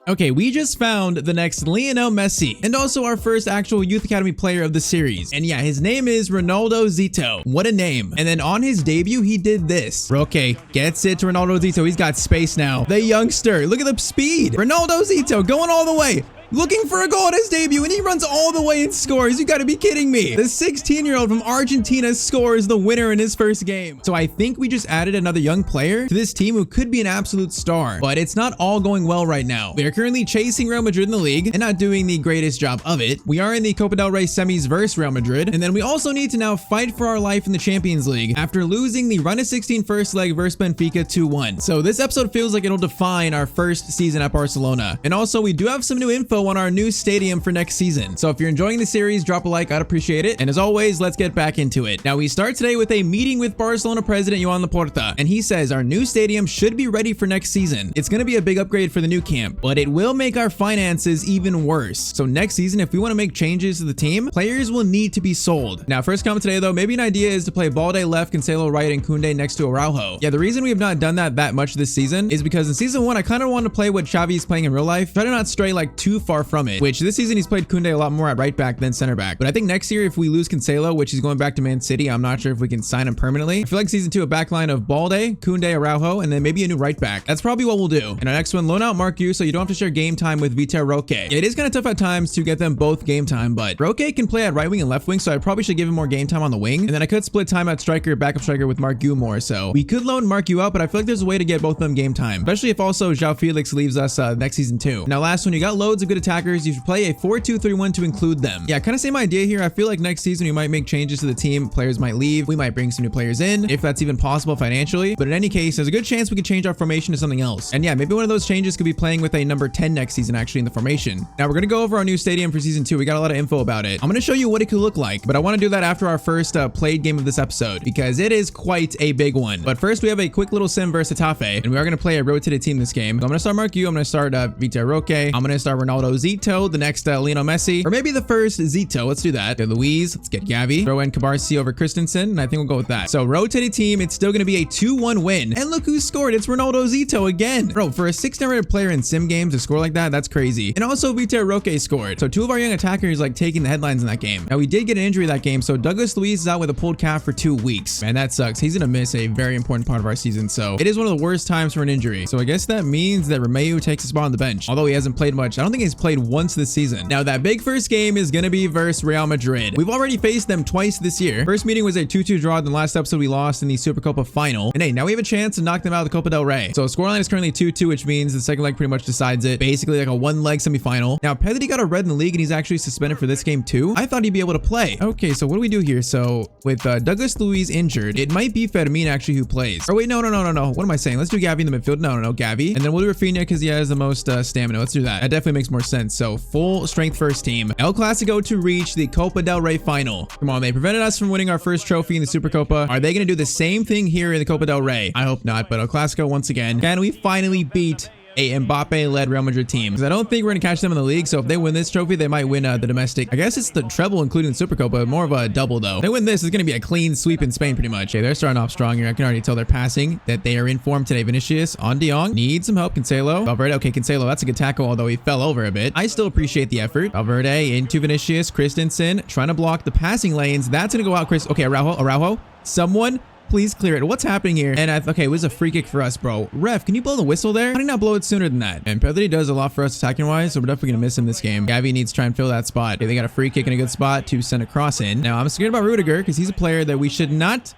Okay, we just found the next Lionel Messi and also our first actual Youth Academy player of the series. And yeah, his name is Ronaldo Zito. What a name. And then on his debut, he did this. Roque gets it to Ronaldo Zito. He's got space now. The youngster. Look at the speed. Ronaldo Zito going all the way. Looking for a goal at his debut, and he runs all the way and scores. You gotta be kidding me. The 16-year-old from Argentina scores the winner in his first game. So I think we just added another young player to this team who could be an absolute star, but it's not all going well right now. We are currently chasing Real Madrid in the league and not doing the greatest job of it. We are in the Copa del Rey semis versus Real Madrid, and then we also need to now fight for our life in the Champions League after losing the Run of 16 first leg versus Benfica 2-1. So this episode feels like it'll define our first season at Barcelona. And also we do have some new info on our new stadium for next season. So if you're enjoying the series, drop a like, I'd appreciate it. And as always, let's get back into it. Now we start today with a meeting with Barcelona president Joan Laporta, and he says our new stadium should be ready for next season. It's going to be a big upgrade for the new camp, but it will make our finances even worse. So next season, if we want to make changes to the team, players will need to be sold. Now first comment today though, maybe an idea is to play Balde left, Cancelo right, and Koundé next to Araujo. Yeah, the reason we have not done that much this season is because in season 1, I kind of want to play what Xavi is playing in real life. Try to not stray like too far from it, which this season he's played Koundé a lot more at right back than center back. But I think next year, if we lose Cancelo, which he's going back to Man City, I'm not sure if we can sign him permanently. I feel like season 2, a back line of Balde, Koundé, Araujo, and then maybe a new right back. That's probably what we'll do. And our next one, loan out Marcu so you don't have to share game time with Vitor Roque. Yeah, it is kind of tough at times to get them both game time, but Roque can play at right wing and left wing, so I probably should give him more game time on the wing. And then I could split time at striker, backup striker with Marcu more. So we could loan Marcu out, but I feel like there's a way to get both of them game time, especially if also João Felix leaves us next season too. Now last one, you got loads of good attackers. You should play a 4-2-3-1 to include them. Yeah, kind of same idea here. I feel like next season we might make changes to the team. Players might leave. We might bring some new players in, if that's even possible financially. But in any case, there's a good chance we could change our formation to something else. And yeah, maybe one of those changes could be playing with a number 10 next season actually in the formation. Now we're going to go over our new stadium for season 2. We got a lot of info about it. I'm going to show you what it could look like, but I want to do that after our first played game of this episode because it is quite a big one. But first we have a quick little sim versus Getafe, and we are going to play a rotated team this game. So I'm going to start Marcu. I'm going to start Vitor Roque. I'm going to start Ronaldo Zito, the next Lionel Messi, or maybe the first Zito. Let's do that. Luis, let's get Gavi. Throw in Cabarsi over Christensen, and I think we'll go with that. So rotated team, it's still going to be a 2-1 win. And look who scored. It's Ronaldo Zito again. Bro, for a 6-star rated player in sim games to score like that, that's crazy. And also Vitor Roque scored. So 2 of our young attackers like taking the headlines in that game. Now we did get an injury that game, so Douglas Luiz is out with a pulled calf for 2 weeks. Man, that sucks. He's going to miss a very important part of our season. So it is one of the worst times for an injury. So I guess that means that Romeu takes a spot on the bench. Although he hasn't played much. I don't think he's played once this season. Now that big first game is going to be versus Real Madrid. We've already faced them twice this year. First meeting was a 2-2 draw. Then last episode we lost in the Supercopa final. And hey, now we have a chance to knock them out of the Copa del Rey. So scoreline is currently 2-2, which means the second leg pretty much decides it. Basically like a 1-leg semifinal. Now Pedri got a red in the league and he's actually suspended for this game too. I thought he'd be able to play. Okay, so what do we do here? So with Douglas Luiz injured, it might be Fermin actually who plays. Or wait, no. What am I saying? Let's do Gavi in the midfield. No, Gavi. And then we'll do Rafinha because he has the most stamina. Let's do that. That definitely makes more sense. So full strength first team. El Clasico to reach the Copa del Rey final. Come on, they prevented us from winning our first trophy in the Supercopa. Are they going to do the same thing here in the Copa del Rey? I hope not, but El Clasico once again. Can we finally beat a Mbappe-led Real Madrid team? Because I don't think we're going to catch them in the league, so if they win this trophy, they might win the domestic. I guess it's the treble, including the Supercopa, more of a double, though. If they win this, it's going to be a clean sweep in Spain, pretty much. Okay, they're starting off strong here. I can already tell they're passing, that they are in form today. Vinicius on De Jong. Needs some help. Cancelo. Valverde. Okay, Cancelo, that's a good tackle, although he fell over a bit. I still appreciate the effort. Valverde into Vinicius. Christensen trying to block the passing lanes. That's going to go out, Chris. Okay, Araujo. Someone please clear it. What's happening here? And okay, it was a free kick for us, bro. Ref, can you blow the whistle there? How did you not blow it sooner than that? And Pedri does a lot for us attacking wise, so we're definitely gonna miss him this game. Gavi needs to try and fill that spot. Okay, they got a free kick in a good spot to send a cross in. Now I'm scared about Rudiger because he's a player that we should not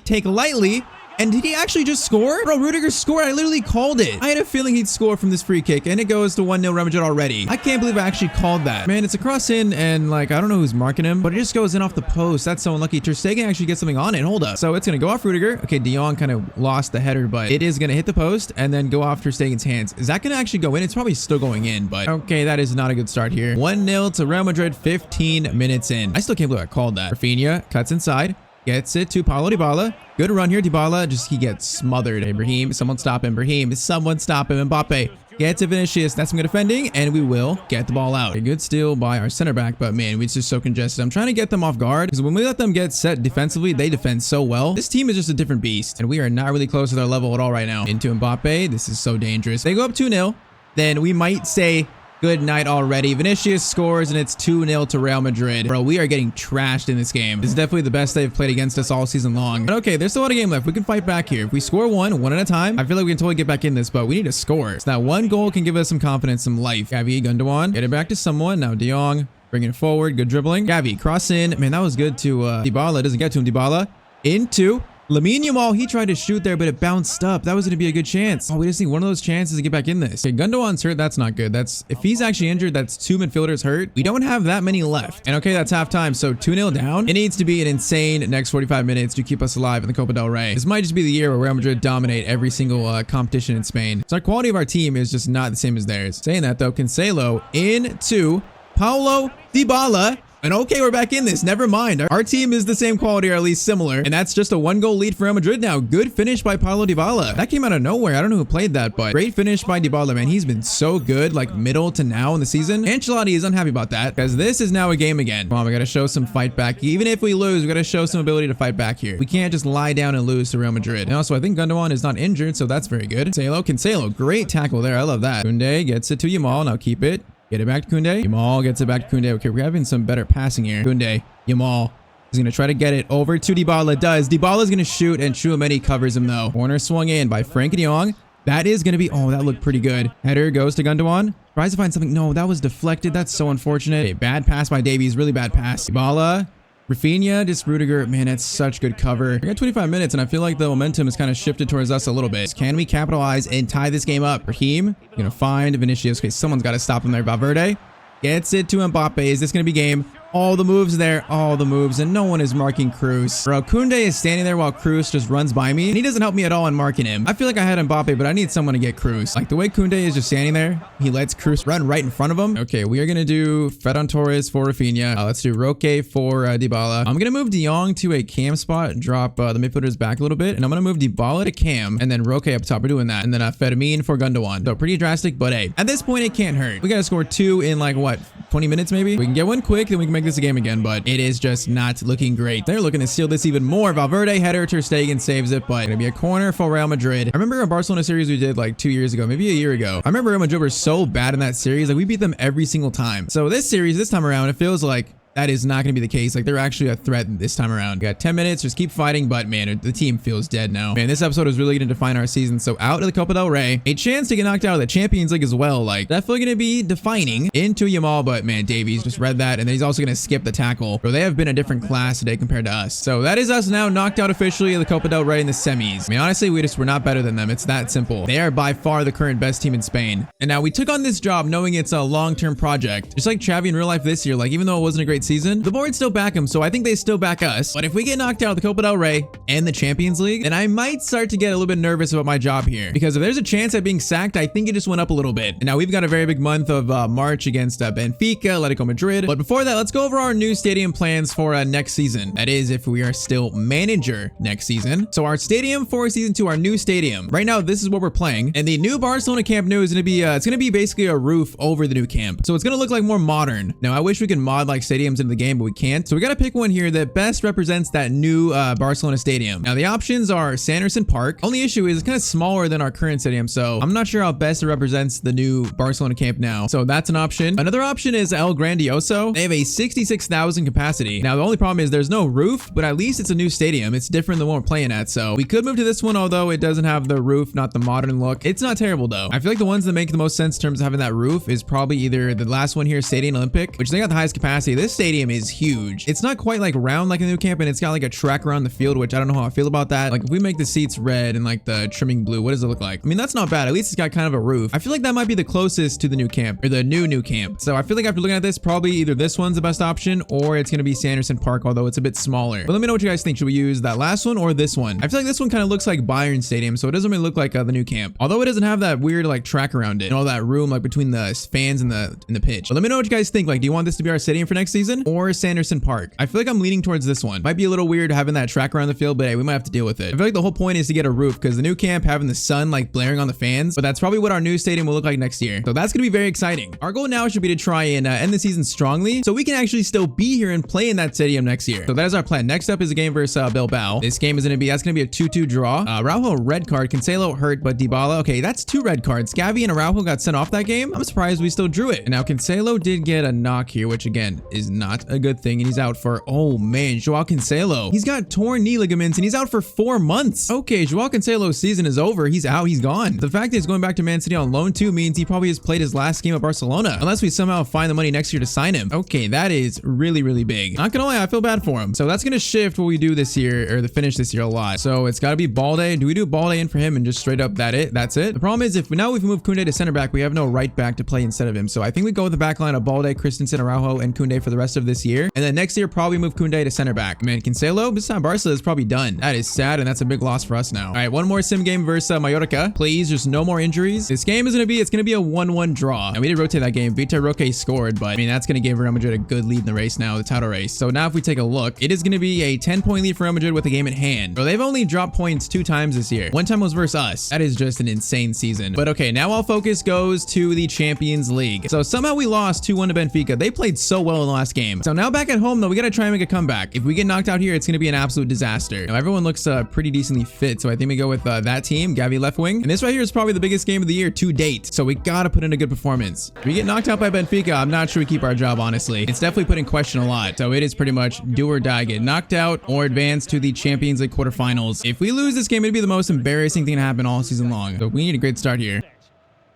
take lightly. And did he actually just score? Bro, Rudiger scored. I literally called it. I had a feeling he'd score from this free kick, and it goes to 1-0 Real Madrid already. I can't believe I actually called that. Man, it's a cross in, and like, I don't know who's marking him, but it just goes in off the post. That's so unlucky. Ter Stegen actually gets something on it. Hold up. So it's going to go off Rudiger. Okay, De Jong kind of lost the header, but it is going to hit the post and then go off Ter Stegen's hands. Is that going to actually go in? It's probably still going in, but okay, that is not a good start here. 1-0 to Real Madrid 15 minutes in. I still can't believe I called that. Rafinha cuts inside. Gets it to Paulo Dybala. Good run here, Dybala. Just he gets smothered. Ibrahim, someone stop him. Ibrahim, someone stop him. Mbappe gets to Vinicius. That's some good defending, and we will get the ball out. A good steal by our center back, but man, we're just so congested. I'm trying to get them off guard because when we let them get set defensively, they defend so well. This team is just a different beast, and we are not really close to their level at all right now. Into Mbappe. This is so dangerous. They go up 2-0. then we might say good night already. Vinicius scores and it's 2-0 to Real Madrid. Bro, we are getting trashed in this game. This is definitely the best they've played against us all season long. But okay, there's still a lot of game left. We can fight back here. If we score one at a time, I feel like we can totally get back in this, but we need to score. So that one goal can give us some confidence, some life. Gavi, Gundogan, get it back to someone. Now De Jong, bringing it forward. Good dribbling. Gavi, cross in. Man, that was good to Dybala. Doesn't get to him. Dybala into Lamine Yamal. He tried to shoot there, but it bounced up. That was going to be a good chance. Oh, we just need one of those chances to get back in this. Okay, Gundogan's hurt. That's not good. If he's actually injured, that's 2 midfielders hurt. We don't have that many left. And okay, that's halftime. So 2-0 down. It needs to be an insane next 45 minutes to keep us alive in the Copa del Rey. This might just be the year where Real Madrid dominate every single competition in Spain. So our quality of our team is just not the same as theirs. Saying that though, Cancelo into Paulo Dybala. And okay, we're back in this. Never mind. Our team is the same quality, or at least similar. And that's just a 1-goal lead for Real Madrid now. Good finish by Paulo Dybala. That came out of nowhere. I don't know who played that, but great finish by Dybala, man. He's been so good, like middle to now in the season. Ancelotti is unhappy about that because this is now a game again. Come on, we got to show some fight back. Even if we lose, we got to show some ability to fight back here. We can't just lie down and lose to Real Madrid. And also, I think Gundogan is not injured, so that's very good. Cancelo, great tackle there. I love that. Koundé gets it to Yamal. Now keep it. Get it back to Koundé. Yamal gets it back to Koundé. Okay, we're having some better passing here. Koundé, Yamal is going to try to get it over to Dybala. Dybala's going to shoot, and Tchouaméni covers him though. Corner swung in by Frank de Jong. That is going to be, oh, that looked pretty good. Header goes to Gundogan. Tries to find something. No, that was deflected. That's so unfortunate. Okay, bad pass by Davies. Really bad pass. Dybala. Rafinha, just Rudiger. Man, that's such good cover. We got 25 minutes, and I feel like the momentum has kind of shifted towards us a little bit. Can we capitalize and tie this game up? Raheem, gonna find Vinicius. Okay, someone's got to stop him there. Valverde gets it to Mbappe. Is this gonna be game? All the moves there, all the moves, and no one is marking Cruz. Bro, Koundé is standing there while Cruz just runs by me, and he doesn't help me at all in marking him. I feel like I had Mbappe, but I need someone to get Cruz. Like the way Koundé is just standing there, he lets Cruz run right in front of him. Okay, we are gonna do Ferran Torres for Rafinha. Let's do Roque for Dybala. I'm gonna move De Jong to a cam spot, drop the midfielders back a little bit, and I'm gonna move Dybala to cam, and then Roque up top. We're doing that, and then Fermin for Gundogan. So pretty drastic, but hey, at this point it can't hurt. We gotta score 2 in like what, 20 minutes maybe? We can get one quick, then we can make this a game again, but it is just not looking great. They're looking to steal this even more. Valverde header, Ter Stegen saves it, but gonna be a corner for Real Madrid. I remember a Barcelona series we did like 2 years ago, maybe a year ago. I remember Real Madrid were so bad in that series. Like we beat them every single time. So this series, this time around, it feels like that is not going to be the case. Like they're actually a threat this time around. We got 10 minutes. Just keep fighting. But man, the team feels dead now. Man, this episode is really going to define our season. So out of the Copa del Rey, a chance to get knocked out of the Champions League as well. Like definitely going to be defining into Yamal. But man, Davies just read that. And then he's also going to skip the tackle. Bro, they have been a different class today compared to us. So that is us now knocked out officially of the Copa del Rey in the semis. I mean, honestly, we're not better than them. It's that simple. They are by far the current best team in Spain. And now we took on this job knowing it's a long-term project. Just like Xavi in real life this year. Like even though it wasn't a great season, the board still back him, so I think they still back us. But if we get knocked out of the Copa del Rey and the Champions League, then I might start to get a little bit nervous about my job here. Because if there's a chance at being sacked, I think it just went up a little bit. And now we've got a very big month of March against Benfica, Atletico Madrid. But before that, let's go over our new stadium plans for next season. That is, if we are still manager next season. So our stadium for season 2, our new stadium. Right now, this is what we're playing. And the new Barcelona Camp Nou is going to be, it's going to be basically a roof over the new camp. So it's going to look like more modern. Now, I wish we could mod like stadiums into the game, but we can't. So we got to pick one here that best represents that new Barcelona stadium. Now the options are Sanderson Park. Only issue is it's kind of smaller than our current stadium, so I'm not sure how best it represents the new Barcelona Camp Nou. So that's an option. Another option is El Grandioso. They have a 66,000 capacity. Now the only problem is there's no roof, but at least it's a new stadium. It's different than what we're playing at, so we could move to this one, although it doesn't have the roof, not the modern look. It's not terrible though. I feel like the ones that make the most sense in terms of having that roof is probably either the last one here, Stadium Olympic, which they got the highest capacity. This stadium is huge. It's not quite like round like a new camp, and it's got like a track around the field, which I don't know how I feel about that. Like if we make the seats red and like the trimming blue, what does it look like? I mean, that's not bad. At least it's got kind of a roof. I feel like that might be the closest to the new camp, or the new camp. So I feel like after looking at this, probably either this one's the best option or it's going to be Sanderson Park, although it's a bit smaller. But let me know what you guys think. Should we use that last one or this one? I feel like this one kind of looks like Bayern Stadium, so it doesn't really look like the new camp, although it doesn't have that weird like track around it and all that room like between the fans and the pitch. But let me know what you guys think. Like, do you want this to be our stadium for next season? season, or Sanderson Park. I feel like I'm leaning towards this one. Might be a little weird having that track around the field, but hey, we might have to deal with it. I feel like the whole point is to get a roof because the new camp having the sun like blaring on the fans, but that's probably what our new stadium will look like next year. So that's going to be very exciting. Our goal now should be to try and end the season strongly so we can actually still be here and play in that stadium next year. So that is our plan. Next up is a game versus Bilbao. This game is going to be, that's going to be a 2-2 draw. Araujo red card, Cancelo hurt, but Dybala, okay, that's 2 red cards. Gavi and Araujo got sent off that game. I'm surprised we still drew it. And now Cancelo did get a knock here, which again is not a good thing. And he's out for, oh man, Joao Cancelo. He's got torn knee ligaments and he's out for 4 months. Okay, Joao Cancelo's season is over. He's out. He's gone. The fact that he's going back to Man City on loan too means he probably has played his last game at Barcelona, unless we somehow find the money next year to sign him. Okay, that is really, really big. Not gonna lie, I feel bad for him. So that's gonna shift what we do this year, or the finish this year a lot. So it's gotta be Balde. Do we do Balde in for him and just straight up that's it? The problem is if now we've moved Koundé to center back, we have no right back to play instead of him. So I think we go with the back line of Balde, Christensen, Araujo, and Koundé for the rest of this year. And then next year, probably move Koundé to center back. Man, Cancelo, this time Barca is probably done. That is sad, and that's a big loss for us now. All right, one more sim game versus Mallorca. Please, just no more injuries. This game is gonna be, it's gonna be a 1-1 draw. And we did rotate that game. Vitor Roque scored, but I mean, that's gonna give Real Madrid a good lead in the race now, the title race. So now if we take a look, it is gonna be a 10-point lead for Real Madrid with a game at hand. Bro, they've only dropped points 2 times this year. One time was versus us. That is just an insane season. But okay, now all focus goes to the Champions League. So somehow we lost 2-1 to Benfica. They played so well in the last game. So now back at home though, we gotta try and make a comeback. If we get knocked out here, it's gonna be an absolute disaster. Now everyone looks pretty decently fit, so I think we go with that team, Gavi left wing. And this right here is probably the biggest game of the year to date. So we gotta put in a good performance. If we get knocked out by Benfica, I'm not sure we keep our job, honestly. It's definitely put in question a lot. So it is pretty much do or die, get knocked out or advance to the Champions League quarterfinals. If we lose this game, it'd be the most embarrassing thing to happen all season long. So we need a great start here.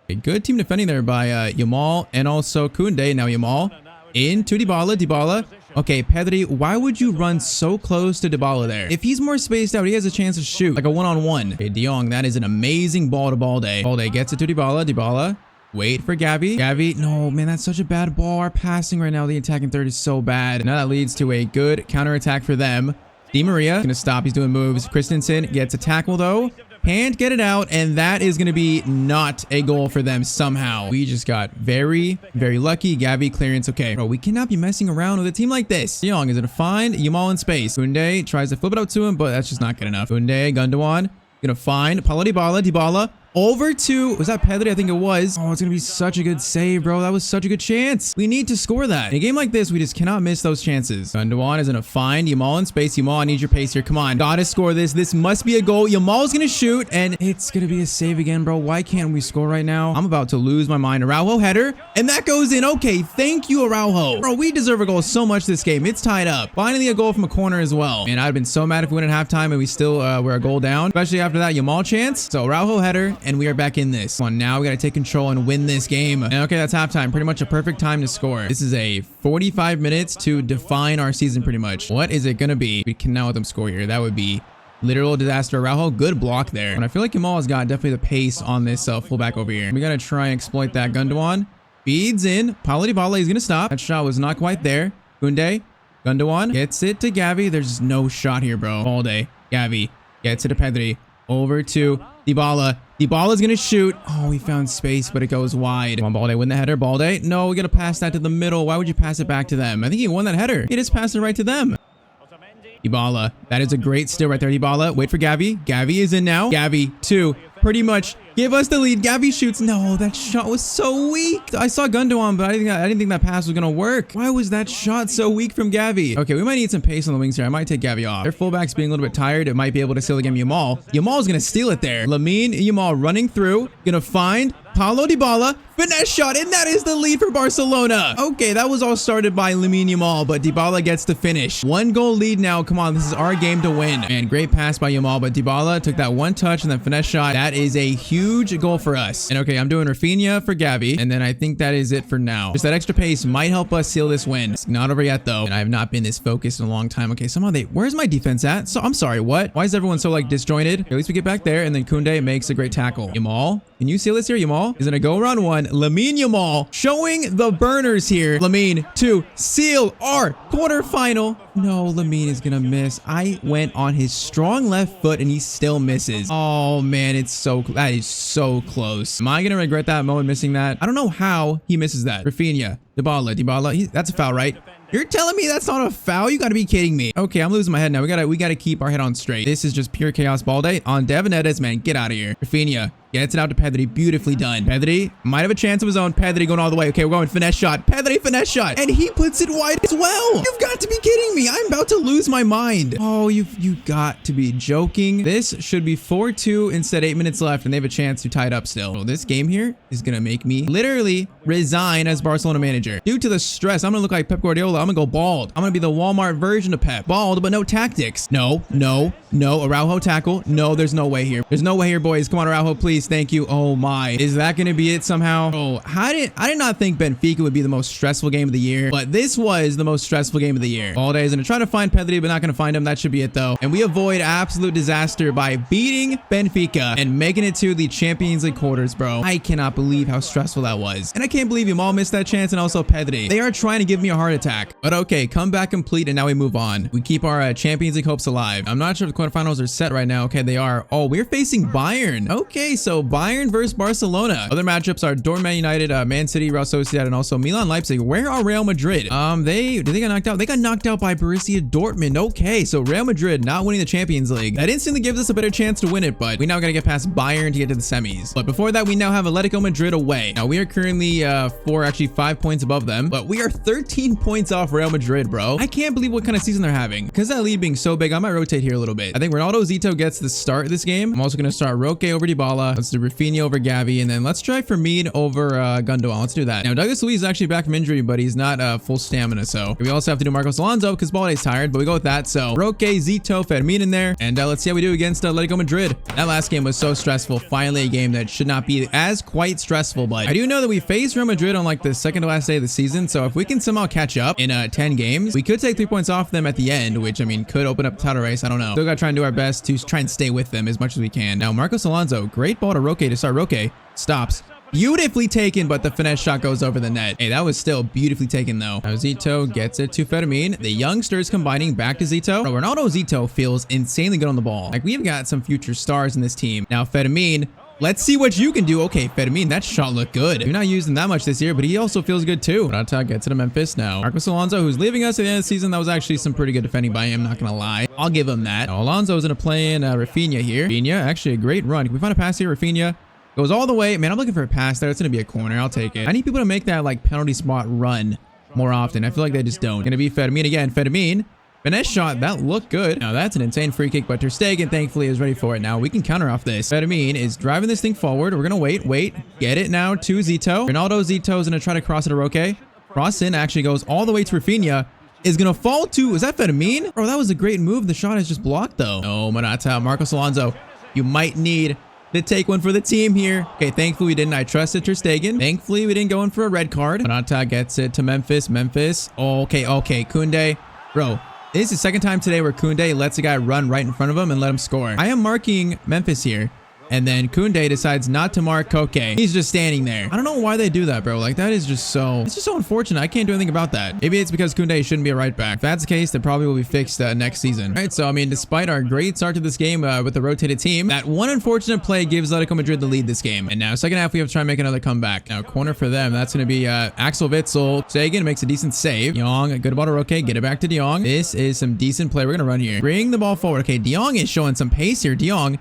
A good team defending there by Yamal and also Koundé. Now Yamal into Dybala. Okay, Pedri, why would you run so close to Dybala there? If he's more spaced out, he has a chance to shoot like a one-on-one. Okay, De Jong, that is an amazing ball to Balde. Balde gets it to Dybala. Wait for Gavi. No, man, that's such a bad ball. Our passing right now, the attacking third is so bad. Now that leads to a good counterattack for them. Di Maria gonna stop. He's doing moves. Christensen gets a tackle though. Can't get it out, and that is going to be not a goal for them somehow. We just got very, very lucky. Gavi clearance. Okay, bro, we cannot be messing around with a team like this. De Jong is going to find Yamal in space. Koundé tries to flip it out to him, but that's just not good enough. Koundé, Gundogan, gonna find Paulo Dybala. Over to, was that Pedri? I think it was. Oh, it's gonna be such a good save, bro. That was such a good chance. We need to score that. In a game like this, we just cannot miss those chances. Gundogan is gonna find Yamal in space. Yamal, I need your pace here. Come on. Gotta score this. This must be a goal. Yamal's gonna shoot, and it's gonna be a save again, bro. Why can't we score right now? I'm about to lose my mind. Araujo header, and that goes in. Okay, thank you, Araujo. Bro, we deserve a goal so much this game. It's tied up. Finally, a goal from a corner as well. And I'd have been so mad if we went at halftime and we still were a goal down, especially after that Yamal chance. So Araujo header, and we are back in this. Come on, now we got to take control and win this game. And okay, that's halftime. Pretty much a perfect time to score. This is a 45 minutes to define our season pretty much. What is it going to be? We cannot let them score here. That would be literal disaster. Araujo, good block there. And I feel like Yamal has got definitely the pace on this fullback over here. We got to try and exploit that. Gundogan feeds in. Paulo Dybala is going to stop. That shot was not quite there. Koundé, Gundogan gets it to Gavi. There's no shot here, bro. All day. Gavi gets it to Pedri. Over to Dybala. Dybala's gonna shoot. Oh, we found space, but it goes wide. Come on, Balde, win the header. Balde. No, we gotta pass that to the middle. Why would you pass it back to them? I think he won that header. He just passed it right to them. Dybala. That is a great steal right there, Dybala. Wait for Gavi. Gavi is in now. Gavi, 2. Pretty much give us the lead. Gavi shoots. No, that shot was so weak. I saw Gundogan, but I didn't think that pass was gonna work. Why was that shot so weak from Gavi? Okay, we might need some pace on the wings here. I might take Gavi off. Their fullback's being a little bit tired. It might be able to steal again Yamal. Yamal's gonna steal it there. Lamine Yamal running through. Gonna find Paulo Dybala. Finesse shot, and that is the lead for Barcelona. Okay, that was all started by Lamine Yamal, but Dybala gets the finish. 1 goal lead now. Come on, this is our game to win. And great pass by Yamal, but Dybala took that 1 touch and then finesse shot. That is a huge goal for us. And okay, I'm doing Rafinha for Gavi, and then I think that is it for now. Just that extra pace might help us seal this win. It's not over yet though, and I have not been this focused in a long time. Okay, somehow where's my defense at? So I'm sorry, what? Why is everyone so like disjointed? At least we get back there, and then Koundé makes a great tackle. Yamal, can you seal this here? Yamal is gonna go around 1. Lamine Yamal showing the burners here. Lamine to seal our quarterfinal. No, Lamine is gonna miss. I went on his strong left foot and he still misses. Oh man, that is so close. Am I gonna regret that moment missing that? I don't know how he misses that. Rafinha, Dybala, that's a foul, right? You're telling me that's not a foul? You gotta be kidding me. Okay, I'm losing my head now. We gotta keep our head on straight. This is just pure chaos ball day on Devanettes, man. Get out of here. Rafinha gets it out to Pedri. Beautifully done. Pedri might have a chance of his own. Pedri going all the way. Okay, we're going finesse shot. Pedri finesse shot. And he puts it wide as well. You've got to be kidding me. I'm about to lose my mind. Oh, you got to be joking. This should be 4-2 instead 8 minutes left, and they have a chance to tie it up still. So this game here is going to make me literally resign as Barcelona manager. Due to the stress, I'm going to look like Pep Guardiola. I'm going to go bald. I'm going to be the Walmart version of Pep. Bald, but no tactics. No. Araujo tackle. No, there's no way here. There's no way here, boys. Come on, Araujo, please. Thank you. Oh my. Is that going to be it somehow? Oh, I did not think Benfica would be the most stressful game of the year, but this was the most stressful game of the year. All day is going to try to find Pedri, but not going to find him. That should be it though. And we avoid absolute disaster by beating Benfica and making it to the Champions League quarters, bro. I cannot believe how stressful that was. And I can't believe Yamal missed that chance, and also Pedri. They are trying to give me a heart attack. But okay, comeback complete, and now we move on. We keep our Champions League hopes alive. I'm not sure if the quarterfinals are set right now. Okay, they are. Oh, we're facing Bayern. Okay, so Bayern versus Barcelona. Other matchups are Dortmund United, Man City, Real Sociedad, and also Milan Leipzig. Where are Real Madrid? They got knocked out. They got knocked out by Borussia Dortmund. Okay, so Real Madrid not winning the Champions League. That instantly gives us a better chance to win it, but we now gotta get past Bayern to get to the semis. But before that, we now have Atletico Madrid away. Now we are currently 5 points above them, but we are 13 points off Real Madrid, bro. I can't believe what kind of season they're having. Because that lead being so big, I might rotate here a little bit. I think Ronaldo Zito gets the start of this game. I'm also gonna start Roque over Dybala. Let's do Rafinha over Gavi, and then let's try Firmino over Gundogan. Let's do that. Now Douglas Luiz is actually back from injury, but he's not full stamina, so we also have to do Marcos Alonso because Balde's tired, but we go with that. So Roque, Zito, Firmino in there, and let's see how we do against Atletico Madrid. That last game was so stressful. Finally a game that should not be as quite stressful, but I do know that we faced Real Madrid on like the second to last day of the season, so if we can somehow catch up in 10 games, we could take 3 points off them at the end, which I mean could open up the title race. I don't know. Still gotta try and do our best to try and stay with them as much as we can. Now Marcos Alonso, great ball to Roque to start. Roque stops. Beautifully taken, but the finesse shot goes over the net. Hey, that was still beautifully taken though. Now Zito gets it to Fermin. The youngsters combining back to Zito. Bro, Ronaldo Zito feels insanely good on the ball. Like we've got some future stars in this team. Now Fermin, let's see what you can do. Okay, Fermin, that shot looked good. You're not using that much this year, but he also feels good too. Morata gets it to Memphis now. Marcos Alonso, who's leaving us at the end of the season. That was actually some pretty good defending by him, not gonna lie. I'll give him that. Now Alonso is gonna play in Rafinha here. Rafinha, actually a great run. Can we find a pass here? Rafinha goes all the way. Man, I'm looking for a pass there. It's going to be a corner. I'll take it. I need people to make that like penalty spot run more often. I feel like they just don't. Going to be Fermin again. Fermin. Finesse shot. That looked good. Now that's an insane free kick, but Ter Stegen thankfully is ready for it. Now we can counter off this. Fermin is driving this thing forward. We're going to wait. Get it now to Zito. Ronaldo Zito is going to try to cross it to Roque. Cross in actually goes all the way to Rafinha. Is going to fall to, is that Fermin? Bro, that was a great move. The shot is just blocked though. No, Morata. Marcos Alonso. You might need to take one for the team here. Okay, thankfully we didn't. I trusted Ter Stegen. Thankfully we didn't go in for a red card. Morata gets it to Memphis. Okay. Koundé. Bro, this is the second time today where Koundé lets a guy run right in front of him and let him score. I am marking Memphis here. And then Koundé decides not to mark Koke. He's just standing there. I don't know why they do that, bro. Like, that is just so... It's just so unfortunate. I can't do anything about that. Maybe it's because Koundé shouldn't be a right back. If that's the case, that probably will be fixed next season. All right, so, I mean, despite our great start to this game with the rotated team, that one unfortunate play gives Atletico Madrid the lead this game. And now, second half, we have to try and make another comeback. Now, corner for them. That's going to be Axel Witsel. Sagan makes a decent save. De Jong, a good ball to Roque. Get it back to De Jong. This is some decent play. We're going to run here. Bring the ball forward. Okay, De Jong is showing some pace here. De Jong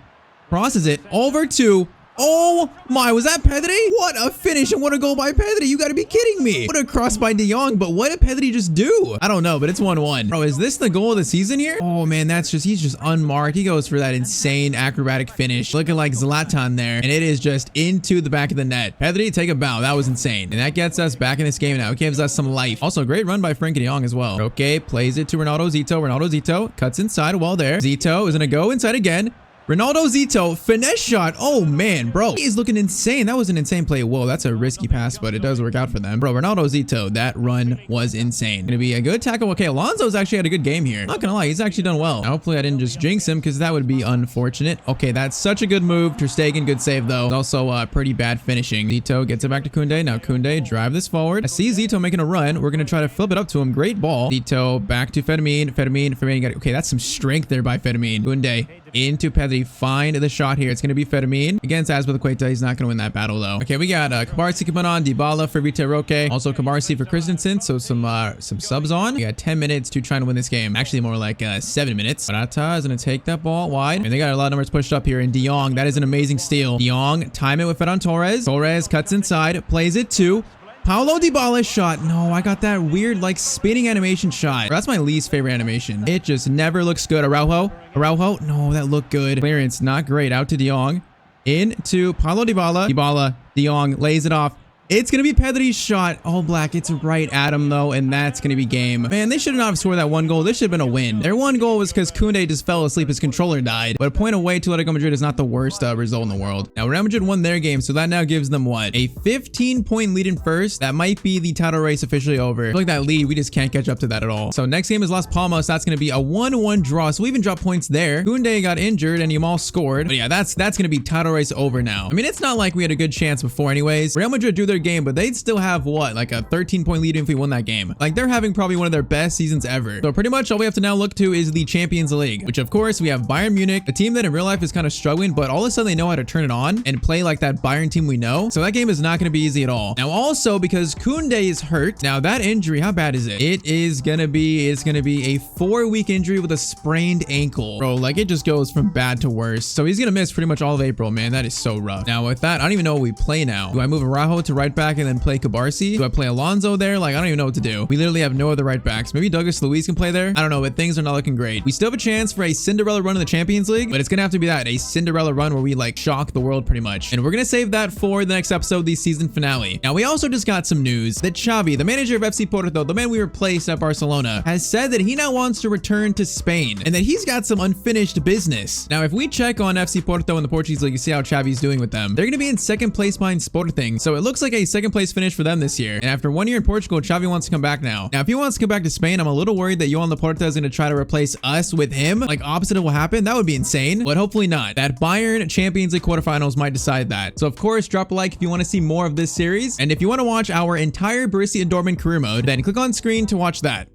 crosses it over to... Oh my, was that Pedri? What a finish and what a goal by Pedri. You gotta be kidding me. What a cross by De Jong, but what did Pedri just do? I don't know, but it's 1-1. Bro, is this the goal of the season here? Oh man, he's just unmarked. He goes for that insane acrobatic finish, looking like Zlatan there, and it is just into the back of the net. Pedri, take a bow. That was insane. And that gets us back in this game now. It gives us some life. Also, great run by Frenkie de Jong as well. Okay, plays it to Ronaldo Zito. Ronaldo Zito cuts inside while there. Zito is gonna go inside again. Ronaldo Zito, finesse shot. Oh man, bro, he is looking insane. That was an insane play. Whoa, that's a risky pass, but it does work out for them. Bro, Ronaldo Zito, that run was insane. Gonna be a good tackle. Okay, Alonso's actually had a good game here. Not gonna lie, he's actually done well. Hopefully I didn't just jinx him because that would be unfortunate. Okay, that's such a good move. Ter Stegen, good save though. Also pretty bad finishing. Zito gets it back to Koundé. Now Koundé, drive this forward. I see Zito making a run. We're gonna try to flip it up to him. Great ball. Zito back to Fermin. Fermin got it. Okay, that's some strength there by Fermin. Koundé into Pedri. they find the shot here. It's going to be Fedamine against Azpilicueta. He's not going to win that battle, though. Okay, we got Kabarsi coming on, Dybala for Vita Roque. Also Kabarsi for Christensen. So some subs on. We got 10 minutes to try and win this game. Actually, more like 7 minutes. Barata is going to take that ball wide. And they got a lot of numbers pushed up here. And De Jong, that is an amazing steal. De Jong, time it with Ferran Torres. Torres cuts inside, plays it to Paulo Dybala's shot. No, I got that weird, like, spinning animation shot. That's my least favorite animation. It just never looks good. Araujo. No, that looked good. Clearance, not great. Out to De Jong. Into Paulo Dybala. Dybala, De Jong lays it off. It's going to be Pedri's shot. All black. It's right at him, though, and that's going to be game. Man, they should not have scored that one goal. This should have been a win. Their one goal was because Koundé just fell asleep. His controller died. But a point away to Atletico Madrid is not the worst result in the world. Now, Real Madrid won their game, so that now gives them what? A 15-point lead in first. That might be the title race officially over. I feel like that lead, we just can't catch up to that at all. So next game is Las Palmas. That's going to be a 1-1 draw. So we even dropped points there. Koundé got injured, and Yamal scored. But yeah, that's going to be title race over now. I mean, it's not like we had a good chance before anyways. Real Madrid drew their game, but they'd still have what, like a 13-point lead if we won that game. Like, they're having probably one of their best seasons ever. So pretty much all we have to now look to is the Champions League, which of course we have Bayern Munich, a team that in real life is kind of struggling, but all of a sudden they know how to turn it on and play like that Bayern team we know. So that game is not going to be easy at all. Now also because Koundé is hurt. Now that injury, how bad is it? It's going to be a 4-week injury with a sprained ankle. Bro, like it just goes from bad to worse. So he's going to miss pretty much all of April, man. That is so rough. Now with that, I don't even know what we play now. Do I move Araujo to right back and then play Kabarsi? Do I play Alonso there? Like, I don't even know what to do. We literally have no other right backs. Maybe Douglas Luiz can play there. I don't know, but things are not looking great. We still have a chance for a Cinderella run in the Champions League, but it's gonna have to be a Cinderella run where we like shock the world pretty much. And we're gonna save that for the next episode, the season finale. Now, we also just got some news that Xavi, the manager of FC Porto, the man we replaced at Barcelona, has said that he now wants to return to Spain and that he's got some unfinished business. Now, if we check on FC Porto in the Portuguese League, you see how Xavi's doing with them. They're gonna be in second place behind Sporting, so it looks like a second place finish for them this year. And after 1 year in Portugal, Xavi wants to come back now. Now, if he wants to come back to Spain, I'm a little worried that Joan Laporta is going to try to replace us with him. Like, opposite of what happened. That would be insane, but hopefully not. That Bayern Champions League quarterfinals might decide that. So, of course, drop a like if you want to see more of this series. And if you want to watch our entire Borussia Dortmund career mode, then click on screen to watch that.